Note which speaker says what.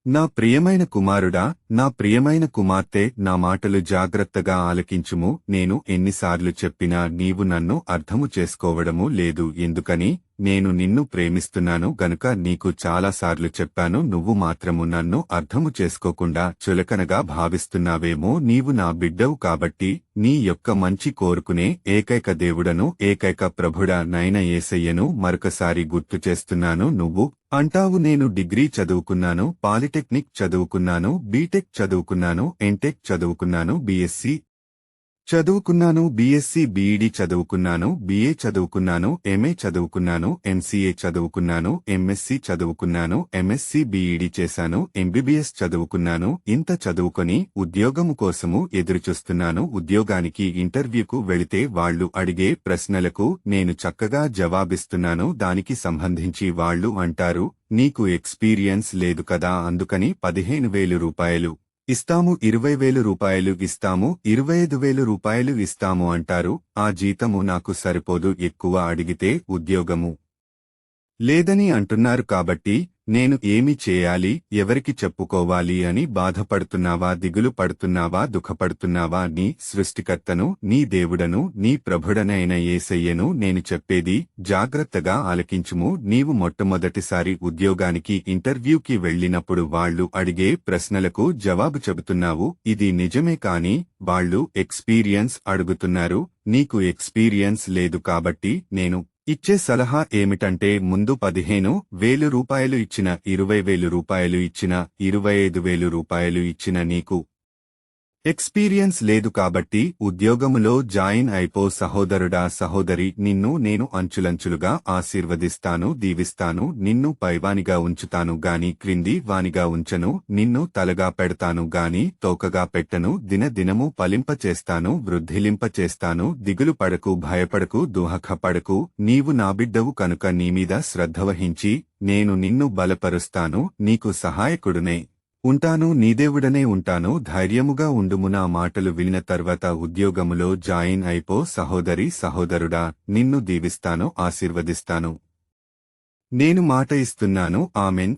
Speaker 1: నా ప్రియమైన కుమారుడా, నా ప్రియమైన కుమార్తె, నా మాటలు జాగ్రత్తగా ఆలకించుము. నేను ఎన్నిసార్లు చెప్పినా నీవు నన్ను అర్థము చేసుకోవడము లేదు. ఎందుకని? నేను నిన్ను ప్రేమిస్తున్నాను గనుక నీకు చాలాసార్లు చెప్పాను. నువ్వు మాత్రము నన్ను అర్థము చేసుకోకుండా చులకనగా భావిస్తున్నావేమో. నీవు నా బిడ్డవు కాబట్టి నీ యొక్క మంచి కోరుకునే ఏకైక దేవుడను, ఏకైక ప్రభుడా నైన యేసయ్యను మరొకసారి గుర్తు చేస్తున్నాను. నువ్వు అంటావు, నేను డిగ్రీ చదువుకున్నాను, పాలిటెక్నిక్ చదువుకున్నాను, బీటెక్ చదువుకున్నాను, ఎంటెక్ చదువుకున్నాను, బీఎస్సీ చదువుకున్నాను, బీఎస్సీ బీఈడీ చదువుకున్నాను, బీఏ చదువుకున్నాను, ఎంఏ చదువుకున్నాను, ఎంసీఏ చదువుకున్నాను, ఎంఎస్సీ చదువుకున్నాను, ఎంఎస్సీ బీఈడీ చేశాను, ఎంబీబీఎస్ చదువుకున్నాను. ఇంత చదువుకొని ఉద్యోగము కోసము ఎదురుచూస్తున్నాను. ఉద్యోగానికి ఇంటర్వ్యూకు వెళితే వాళ్లు అడిగే ప్రశ్నలకు నేను చక్కగా జవాబిస్తున్నాను. దానికి సంబంధించి వాళ్లు అంటారు, నీకు ఎక్స్పీరియన్స్ లేదు కదా, అందుకని 15,000 రూపాయలు ఇస్తాము, 20,000 రూపాయలు ఇస్తాము, 25,000 రూపాయలు ఇస్తాము అంటారు. ఆ జీతము నాకు సరిపోదు. ఎక్కువ అడిగితే ఉద్యోగము లేదని అంటున్నారు. కాబట్టి నేను ఏమి చేయాలి, ఎవరికి చెప్పుకోవాలి అని బాధపడుతున్నావా, దిగులు పడుతున్నావా, దుఃఖపడుతున్నావా? నీ సృష్టికర్తను, నీ దేవుడను, నీ ప్రభుడనైన యేసయ్యను నేను చెప్పేది జాగ్రత్తగా ఆలకించుము. నీవు మొట్టమొదటిసారి ఉద్యోగానికి ఇంటర్వ్యూకి వెళ్లినప్పుడు వాళ్లు అడిగే ప్రశ్నలకు జవాబు చెబుతున్నావు. ఇది నిజమే, కాని వాళ్లు ఎక్స్పీరియన్స్ అడుగుతున్నారు. నీకు ఎక్స్పీరియన్స్ లేదు కాబట్టి నేను ఇచ్చే సలహా ఏమిటంటే, ముందు 15,000 రూపాయలు ఇచ్చిన, 20,000 రూపాయలు ఇచ్చిన, 25,000 రూపాయలు ఇచ్చిన నీకు ఎక్స్పీరియన్స్ లేదు కాబట్టి ఉద్యోగములో జాయిన్ అయిపో. సహోదరుడా, సహోదరి, నిన్ను నేను అంచులంచులుగా ఆశీర్వదిస్తాను, దీవిస్తాను. నిన్ను పైవానిగా ఉంచుతాను గాని క్రింది వానిగా ఉంచను. నిన్ను తలగా పెడతాను గాని తోకగా పెట్టను. దినదినము ఫలింపచేస్తాను, వృద్ధిలింపచేస్తాను. దిగులు పడకు, భయపడకు, దుఃఖపడకు. నీవు నా బిడ్డవు కనుక నీమీద శ్రద్ధ వహించి నేను నిన్ను బలపరుస్తాను, నీకు సహాయకుడునే ఉంటాను, నీ దేవుడనే ఉంటాను. ధైర్యముగా ఉండుము. నా మాటలు విన్న తర్వాత ఉద్యోగములో జాయిన్ అయిపో. సహోదరి, సహోదరుడా, నిన్ను దీవిస్తాను, ఆశీర్వదిస్తాను. నేను మాట ఇస్తున్నాను. ఆమెన్.